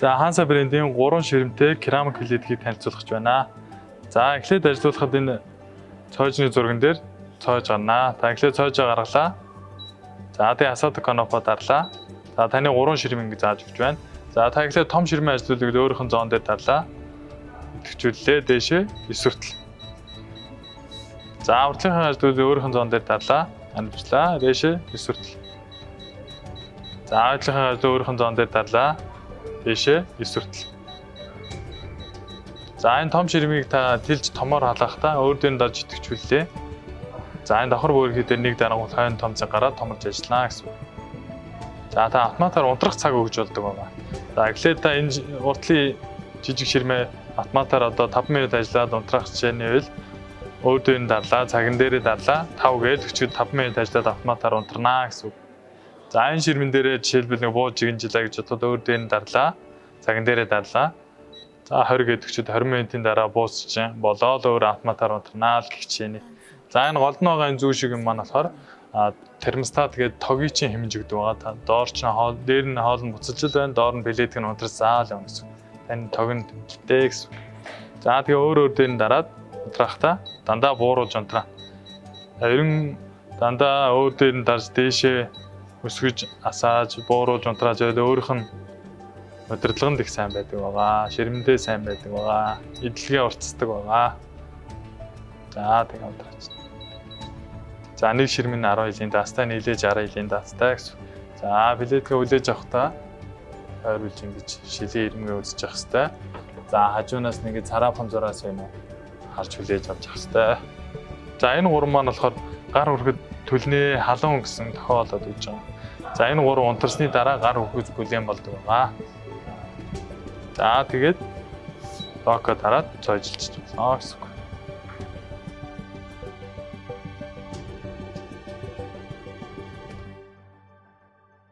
За Hansa брендийн 3 ширмтэй керамик плитгийг танилцуулах байна. За эхлээд ажиллуулахад энэ цоожны зурган дээр цоож гарнаа. Та эхлээд цоожоо гаргалаа. За тэгээ асаадах канопо дарлаа. За таны 3 ширм ингэ зааж өгч байна. За та эхлээд том ширмээ ажиллуулъя өөрийнх нь зоон дээр дарлаа. Итгэжүүлээ дээшээ эсвэртэл. За урдлынхаа ажлуудыг өөрийнх нь зоон дээр дарлаа. Амжилтлаа дээшээ эсвэртэл. За ажлынхаа ажлыг өөрийнх нь зоон дээр дарлаа. Дээшээ эсвэртэл. За энэ том ширмийг та тэлж томоор халаахтаа өөр дээр нь дарж итгэжүүлээ. За энэ давхар бөөрхий дээр нэг дарангуул хойно том цаг гараад томорж ажиллана гэсэн үг. За та автоматар унтрах цаг өгж болдог байгаа. За эхлээд та энэ уртлын жижиг ширмээ автоматар одоо 5 минут ажиллаад унтрах хичээний үйл өөр дээр нь дарлаа, цаган дээрээ дарлаа. 5 гээд өчигд 5 минут ажиллаад автоматар унтрнаа гэсэн үг. За энэ ширмэн дээрээ жишээлбэл нэг бууж игэнжилээ гэж бодоход өөр дээр нь дарлаа. Цаган дээрээ дарлаа. За 20 гээд өчигд 20 минутын дараа буусчих болоод өөр автоматар унтрнаа л гэх хичээний. За энэ голд нь байгаа энэ зүү шиг юм маань болохоор термостат гэдэг тогийн чинь хэмж өгдөг байгаа. Та доор ч хоол дээр нь хоол нь буцалж байна, доор нь плетик нь унтрсаа л юм гэсэн. Таны тог нь тэмдэлтэй гэсэн. За тэгээ өөр дээр нь дараад унтрахтаа дандаа бууруулж унтраа. Ерөн дандаа өөр дээр нь дарж дээшээ өсгөж асааж бууруулж унтрааж байвал өөрийнх нь удирдлаганд их сайн байдаг байгаа. Ширмэндээ сайн байдаг байгаа. Эдлэгээ уртцдаг байгаа. За тэгээ унтраач. За нэг ширмэн 10 жилийн даастай нийлээж 10 жилийн даастай гэсэн. За плетгээ үлээж авахдаа ойруулж ингэж шилээ ирмгээ үзэж явах хэрэгтэй. За хажуунаас нэгэ цараахан зураас юм уу харж хүлээж авч явах хэрэгтэй. За энэ гурван маань болохоор гар хүрэхэд төлнөө халуун гэсэн тохиолдод үүж байгаа. За энэ гурван унтарсны дараа гар хөхөж бүлээн болдог байгаа. За тэгээд локо тараад цойжилж байна гэсэн үг.